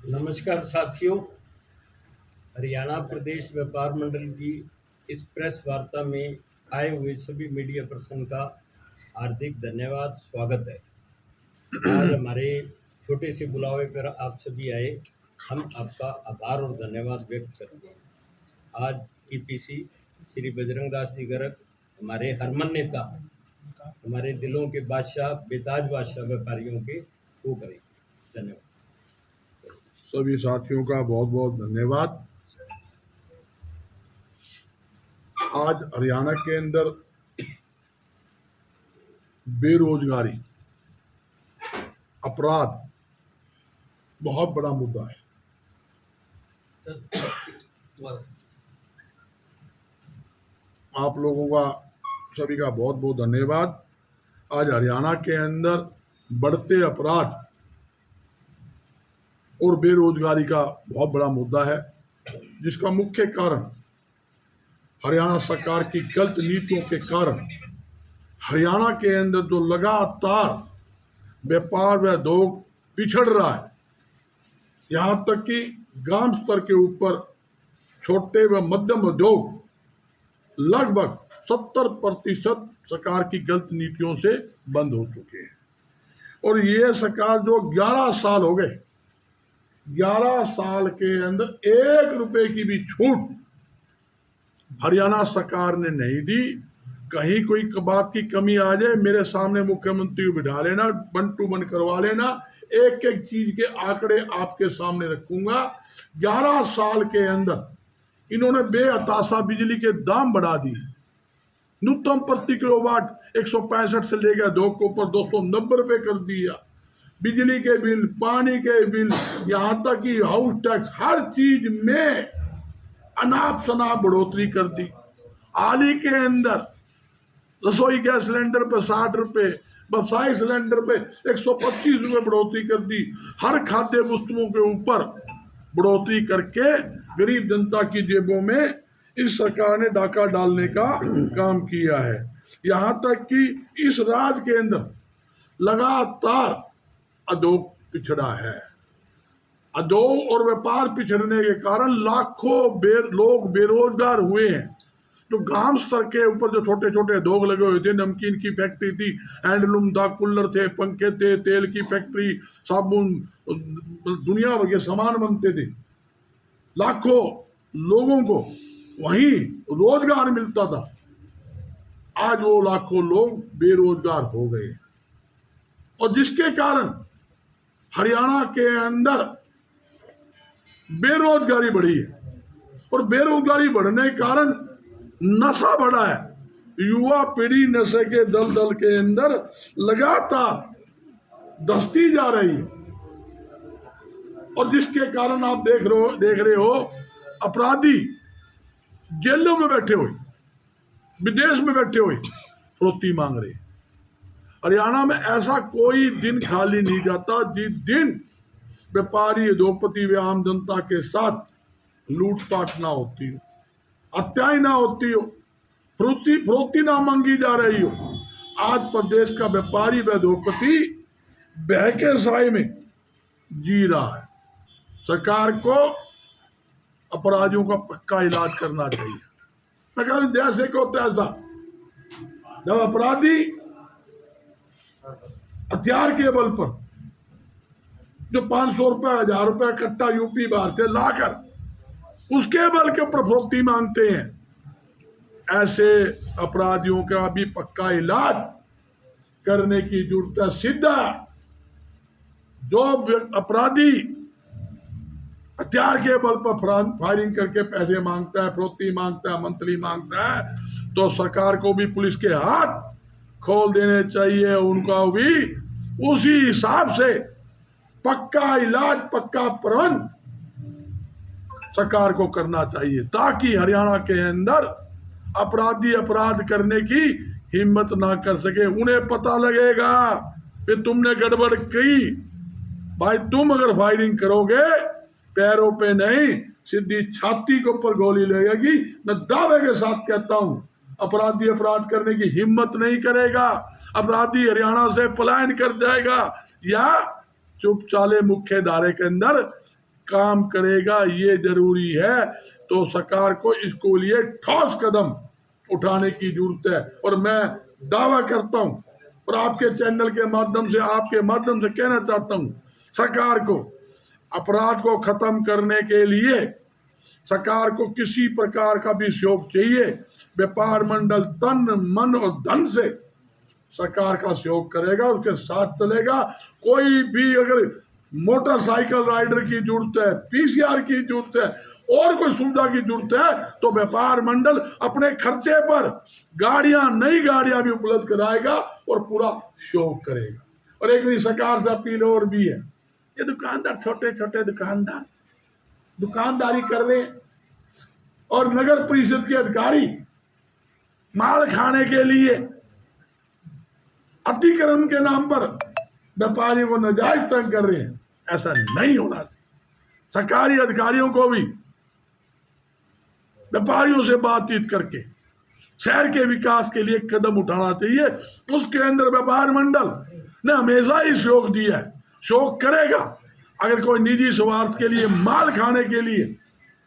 नमस्कार साथियों। हरियाणा प्रदेश व्यापार मंडल की इस प्रेस वार्ता में आए हुए सभी मीडिया पर्सन का हार्दिक धन्यवाद, स्वागत है। आज हमारे छोटे से बुलावे पर आप सभी आए, हम आपका आभार और धन्यवाद व्यक्त करते हैं। आज ईपीसी श्री बजरंगदास जी गर्ग, हमारे हरमन नेता, हमारे दिलों के बादशाह, बेताज बादशाह व्यापारियों के वो करेंगे। धन्यवाद। सभी साथियों का बहुत बहुत धन्यवाद। आज हरियाणा के अंदर बेरोजगारी, अपराध बहुत बड़ा मुद्दा है। आप लोगों का सभी का बहुत बहुत धन्यवाद। आज हरियाणा के अंदर बढ़ते अपराध और बेरोजगारी का बहुत बड़ा मुद्दा है, जिसका मुख्य कारण हरियाणा सरकार की गलत नीतियों के कारण हरियाणा के अंदर जो लगातार व्यापार व उद्योग पिछड़ रहा है। यहाँ तक कि ग्राम स्तर के ऊपर छोटे व मध्यम उद्योग लगभग 70% सरकार की गलत नीतियों से बंद हो चुके हैं। और ये सरकार जो 11 साल हो गए, 11 साल के अंदर 1 रुपए की भी छूट हरियाणा सरकार ने नहीं दी। कहीं कोई बात की कमी आ जाए, मेरे सामने मुख्यमंत्री बिठा लेना, 1 to 1 करवा लेना, एक एक चीज के आंकड़े आपके सामने रखूंगा। 11 साल के अंदर इन्होंने बेअताशा बिजली के दाम बढ़ा दिए। न्यूनतम प्रति किलोवाट 165 से लेकर 2 के ऊपर 290 रुपए कर दिया। बिजली के बिल, पानी के बिल, यहाँ तक कि हाउस टैक्स, हर चीज में अनाप शनाप बढ़ोतरी कर दी। हाल ही के अंदर रसोई गैस सिलेंडर पर 60 रुपए, व्यवसायिक सिलेंडर पे 125 रुपए बढ़ोतरी कर दी। हर खाद्य वस्तुओं के ऊपर बढ़ोतरी करके गरीब जनता की जेबों में इस सरकार ने डाका डालने का काम किया है। यहाँ तक कि इस राज्य के अंदर लगातार उद्योग पिछड़ा है। उद्योग और व्यापार पिछड़ने के कारण लाखों लोग बेरोजगार हुए हैं। जो ग्राम स्तर के ऊपर जो छोटे छोटे उद्योग लगे हुए थे, नमकीन की फैक्ट्री थी, हैंडलूम था, कूलर थे, पंखे थे, तेल की फैक्ट्री, साबुन, दुनिया भर के सामान बनते थे, लाखों लोगों को वहीं रोजगार मिलता था। आज वो लाखों लोग बेरोजगार हो गए, और जिसके कारण हरियाणा के अंदर बेरोजगारी बढ़ी है। और बेरोजगारी बढ़ने के कारण नशा बढ़ा है। युवा पीढ़ी नशे के दलदल के अंदर लगातार धंसती जा रही है, और जिसके कारण आप देख रहे हो अपराधी जेलों में बैठे हुए, विदेश में बैठे हुए रोटी मांग रहे। हरियाणा में ऐसा कोई दिन खाली नहीं जाता जिस दिन व्यापारी, उद्योगपति व आम जनता के साथ लूटपाट ना होती हो, हत्याएं ना होती हो, फरोख्ती ना मांगी जा रही हो। आज प्रदेश का व्यापारी व उद्योगपति बहके साए में जी रहा है। सरकार को अपराधियों का पक्का इलाज करना चाहिए। सरकार जैसे को तैसा, जब अपराधी हथियार के बल पर जो 500 रुपए, 1000 रुपए कट्टा यूपी बाहर से लाकर उसके बल के ऊपर फरोख्ती मांगते हैं, ऐसे अपराधियों का भी पक्का इलाज करने की जरूरत है। सीधा जो अपराधी हथियार के बल पर फायरिंग करके पैसे मांगता है, फरोख्ती मांगता है, मंथली मांगता है, तो सरकार को भी पुलिस के हाथ खोल देने चाहिए। उनका भी उसी हिसाब से पक्का इलाज, पक्का प्रबंध सरकार को करना चाहिए, ताकि हरियाणा के अंदर अपराधी अपराध करने की हिम्मत ना कर सके। उन्हें पता लगेगा कि तुमने गड़बड़ की। भाई, तुम अगर फायरिंग करोगे पैरों पे नहीं, सीधी छाती के ऊपर गोली लगेगी। मैं दावे के साथ कहता हूं, अपराधी अपराध करने की हिम्मत नहीं करेगा। अपराधी हरियाणा से पलायन कर जाएगा, या चुप चाले मुख्य धारे के अंदर काम करेगा, ये जरूरी है। तो सरकार को इसको लिए ठोस कदम उठाने की जरूरत है। और मैं दावा करता हूं और आपके चैनल के माध्यम से, आपके माध्यम से कहना चाहता हूं, सरकार को अपराध को खत्म करने के लिए सरकार को किसी प्रकार का भी सहयोग चाहिए, व्यापार मंडल तन मन और धन से सरकार का सहयोग करेगा, उसके साथ चलेगा। कोई भी अगर मोटरसाइकिल राइडर की जरूरत है, पीसीआर की जरूरत है और कोई सुविधा की जरूरत है तो व्यापार मंडल अपने खर्चे पर गाड़ियां, नई गाड़ियां भी उपलब्ध कराएगा और पूरा सहयोग करेगा। और एक सरकार से अपील और भी है, ये दुकानदार, छोटे छोटे दुकानदार दुकानदारी कर रहे हैं और नगर परिषद के अधिकारी माल खाने के लिए अतिक्रमण के नाम पर व्यापारियों को नाजायज तंग कर रहे हैं। ऐसा नहीं होना चाहिए। सरकारी अधिकारियों को भी व्यापारियों से बातचीत करके शहर के विकास के लिए कदम उठाना चाहिए। उसके अंदर व्यापार मंडल ने हमेशा ही सहयोग दिया है, सहयोग करेगा। अगर कोई निजी स्वार्थ के लिए, माल खाने के लिए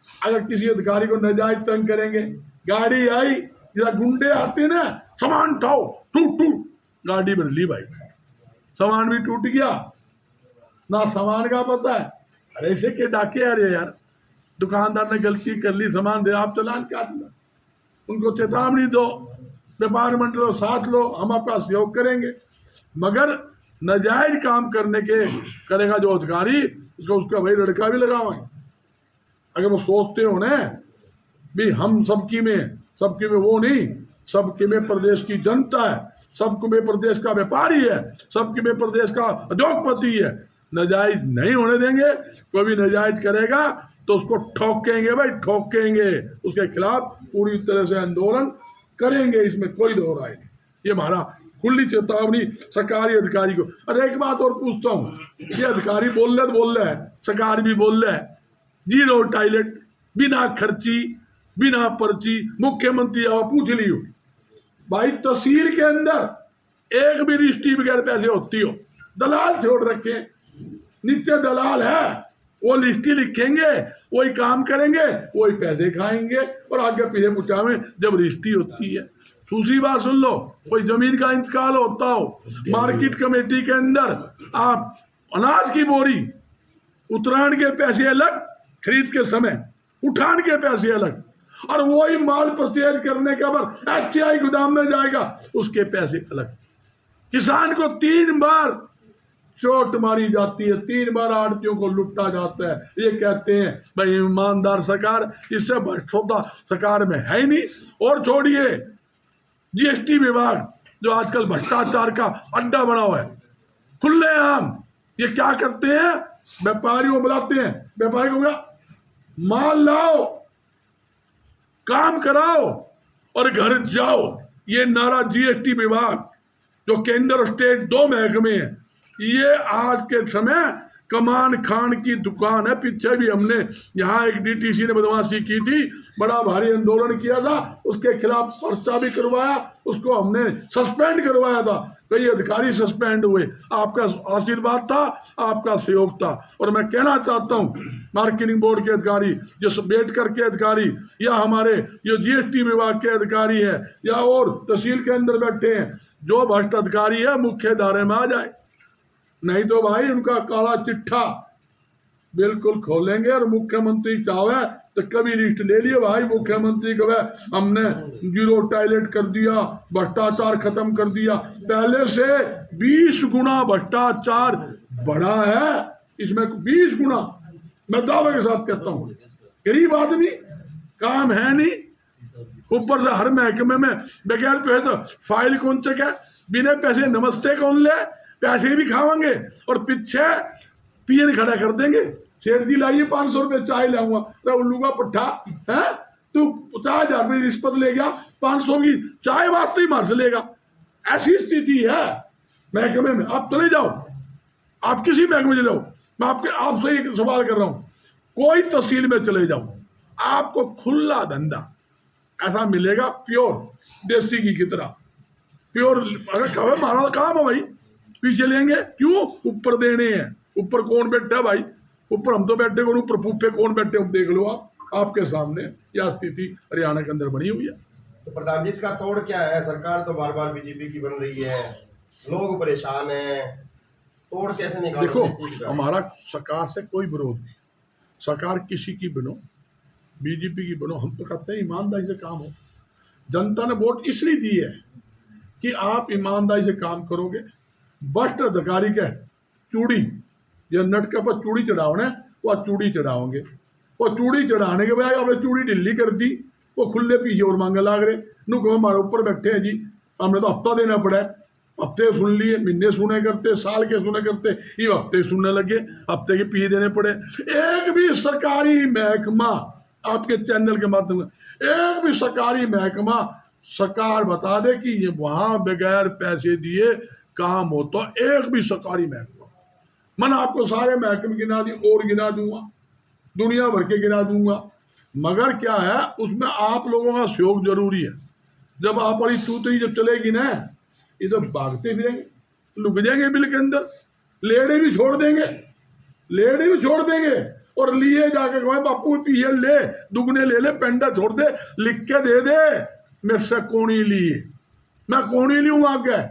अगर किसी अधिकारी को नाजायज तंग करेंगे, गाड़ी आई या गुंडे आते ना, सामान उठाओ, टूट टूट गाड़ी में ली भाई, सामान भी टूट गया, ना सामान का पता है। अरे ऐसे के डाके आ रहे यार, दुकानदार ने गलती कर ली, सामान दे, आप चालान काट लो, उनको चेतावनी दो, व्यापार मंडल साथ लो, हम आपका सहयोग करेंगे। मगर नाजायज काम करने के करेगा जो अधिकारी, उसको उसका भाई लड़का भी लगाओगे। अगर वो सोचते हो ना भी हम सबकी में वो नहीं, सबकी में प्रदेश की जनता है, सबके में प्रदेश का व्यापारी है, सबके में प्रदेश का उद्योगपति है, नाजायज नहीं होने देंगे। कोई भी नाजायज करेगा तो उसको ठोकेंगे भाई, ठोकेंगे, उसके खिलाफ पूरी तरह से आंदोलन करेंगे, इसमें कोई दो राय नहीं। ये हमारा खुली चेतावनी सरकारी अधिकारी को। अरे एक बात और पूछता हूँ, ये अधिकारी बोल रहे हैं, सरकार भी बोल रहे हैं, 0 टॉयलेट, बिना खर्ची, बिना पर्ची, मुख्यमंत्री आओ पूछ लियो भाई, तहसील के अंदर एक भी रजिस्ट्री बगैर पैसे होती हो, दलाल छोड़ रखे, नीचे दलाल है, वो लिस्टी लिखेंगे, वही काम करेंगे, वही पैसे खाएंगे और आगे पीछे पूछावे जब रजिस्ट्री होती है। दूसरी बात सुन लो, कोई जमीन का इंतकाल होता हो, मार्केट कमेटी के अंदर आप अनाज की बोरी, उतराण के पैसे अलग, खरीद के समय उठान के पैसे अलग, और वही माल परचेज करने के बाद एफटीआई गोदाम में जाएगा, उसके पैसे अलग। किसान को 3 बार चोट मारी जाती है, 3 बार आड़तियों को लुटा जाता है। ये कहते हैं भाई ईमानदार सरकार, इससे भ्रष्टता सरकार में है ही नहीं। और छोड़िए जीएसटी विभाग जो आजकल भ्रष्टाचार का अड्डा बना हुआ है, खुलेआम ये क्या करते हैं, व्यापारियों को बुलाते हैं, व्यापारी को बोला माल लाओ, काम कराओ और घर जाओ। ये नारा जीएसटी विभाग जो केंद्र और स्टेट 2 महकमे हैं, ये आज के समय कमान खान की दुकान है। पीछे भी हमने यहाँ एक डीटीसी ने बदमाशी की थी, बड़ा भारी आंदोलन किया था, उसके खिलाफ पर्चा भी करवाया, उसको हमने सस्पेंड करवाया था, कई अधिकारी सस्पेंड हुए। आपका आशीर्वाद था, आपका सहयोग था। और मैं कहना चाहता हूँ मार्केटिंग बोर्ड के अधिकारी, जो बेटकर के अधिकारी, या हमारे जो जीएसटी विभाग के अधिकारी हैं, या और तहसील के अंदर बैठे हैं, जो भ्रष्ट अधिकारी है मुख्य धारे में आ जाए, नहीं तो भाई उनका काला चिट्ठा बिल्कुल खोलेंगे। और मुख्यमंत्री चाहे तो कभी लिस्ट ले लिए भाई, मुख्यमंत्री कहे हमने 0 टॉयलेट कर दिया, भ्रष्टाचार खत्म कर दिया। पहले से 20 गुना भ्रष्टाचार बढ़ा है, इसमें 20 गुना, मैं दावे के साथ कहता हूँ। गरीब आदमी, काम है नहीं, ऊपर से हर महकमे में बगैर पैसे फाइल कौन चेक है, बिना पैसे नमस्ते कौन ले, पैसे भी खावांगे और पीछे पीएन खड़ा कर देंगे। सेठ जी लाइए 500 रुपये चाय लाऊंगा, तो उल्लू का पट्टा है, तू 50,000 रुपये रिश्वत ले गया, 500 की चाय वास्ते ही मार से लेगा। ऐसी स्थिति है महकमे में। आप चले जाओ, आप किसी महकमे चले जाओ, मैं आपसे एक सवाल कर रहा हूँ, कोई तहसील में चले जाओ, आपको खुला धंधा ऐसा मिलेगा, प्योर देसी घी की तरह प्योर। अगर कहे हमारा काम है भाई, पीछे लेंगे क्यों, ऊपर देने हैं। ऊपर कौन बैठा है भाई, ऊपर हम तो बैठे कौन, ऊपर फूफे कौन बैठे हम देख लो आप, आपके सामने यह स्थिति हरियाणा के अंदर बनी हुई है। तो प्रधान जी इसका तोड़ क्या है? सरकार तो बार बार बीजेपी की बन रही है, लोग परेशान हैं, तोड़ कैसे निकालोगे देखो इस चीज का? हमारा सरकार से कोई विरोध नहीं, सरकार किसी की बनो, बीजेपी की बनो, हम तो कहते हैं ईमानदारी से काम हो। जनता ने वोट इसलिए दी है कि आप ईमानदारी से काम करोगे। भ्रष्ट अधिकारी के चूड़ी, जो नटके पर चूड़ी चढ़ाओ ना, वह चूड़ी चढ़ाओगे, वो चूड़ी चढ़ाने के बजाय आपने चूड़ी ढीली कर दी, वो खुले पीछे और मांगे लाग रहे नु को हमारे ऊपर बैठे हैं जी, हमने तो हफ्ता देना पड़ा है, हफ्ते सुन लिए, महीने सुने करते, साल के सुने करते, ये हफ्ते सुनने लगे, हफ्ते के पीछे देने पड़े। एक भी सरकारी महकमा, आपके चैनल के माध्यम से एक भी सरकारी महकमा सरकार बता दे कि ये वहां बगैर पैसे दिए काम हो, तो एक भी सरकारी महकमा, मैंने आपको सारे महकमे गिना दी और गिना दूंगा, दुनिया भर के गिना दूंगा, मगर क्या है उसमें आप लोगों का सहयोग जरूरी है। जब आप वाली तूतरी जब चलेगी ना, ये सब भागते फिरेंगे, लुक जाएंगे बिल के अंदर, लेड़े भी छोड़ देंगे, लेड़े भी छोड़ देंगे, और लिए जाके कहे बापू पिए ले, दुगने ले ले, पेंडा छोड़ दे, लिख के दे दे मेरे से कोनी लिए, मैं कोनी लूँ आगे।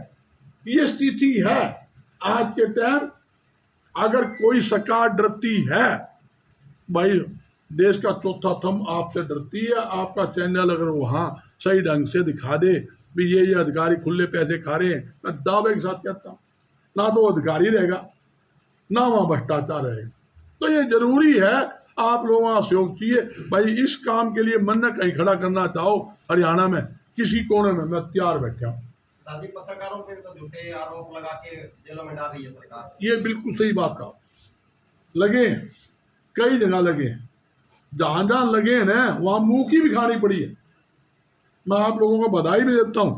ये स्थिति है आज के टाइम। अगर कोई सरकार डरती है, भाई देश का चौथा थंब आपसे डरती है, आपका चैनल अगर वहाँ सही ढंग से दिखा दे भी ये अधिकारी खुले पैसे खा रहे हैं, मैं दावे के साथ कहता हूँ ना तो वो अधिकारी रहेगा ना वहाँ भ्रष्टाचार रहेगा। तो ये जरूरी है, आप लोगों का सहयोग चाहिए भाई। इस काम के लिए मन न कहीं खड़ा करना चाहो हरियाणा में किसी कोने में, मैं तैयार बैठा हूँ। दादी पत्रकारों पे तो झूठे आरोप लगा के जेलों में डाल रही है सरकार। ये बिल्कुल सही बात कहा, लगे हैं, कई जगह लगे हैं, जहां जहां लगे हैं ना वहां मुंह की भी खानी पड़ी है। मैं आप लोगों को बधाई भी देता हूं,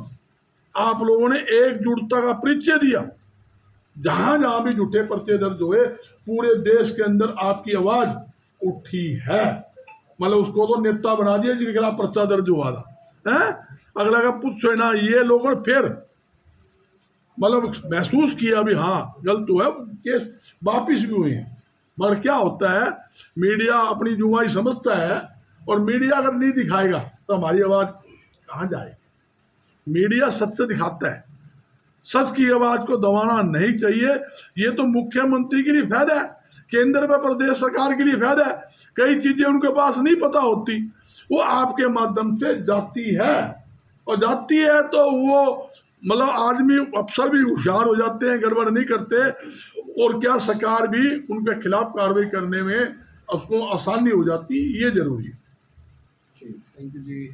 आप लोगों ने एकजुटता का परिचय दिया। जहां जहां भी झूठे पर्चे दर्ज हुए, पूरे देश के अंदर आपकी आवाज उठी है, मतलब उसको तो नेता बना दिया जिनके खिलाफ पर्चा दर्ज हुआ था, है? अगला का पूछो ना, ये लोगों ने फिर मतलब महसूस किया भी हाँ गलत हुआ, केस वापिस भी हुए हैं। मगर क्या होता है, मीडिया अपनी जुम्मेदारी समझता है, और मीडिया अगर नहीं दिखाएगा तो हमारी आवाज़ कहाँ जाएगी। मीडिया सच से दिखाता है, सच की आवाज़ को दबाना नहीं चाहिए। ये तो मुख्यमंत्री के लिए फायदा है, केंद्र में प्रदेश सरकार के लिए फायदा है। कई चीज़ें उनके पास नहीं पता होती, वो आपके माध्यम से जाती है, और जाती है तो वो मतलब आदमी अफसर भी होशियार हो जाते हैं, गड़बड़ नहीं करते, और क्या सरकार भी उनके खिलाफ कार्रवाई करने में उसको आसानी हो जाती, ये जरूरी है। Thank you ji.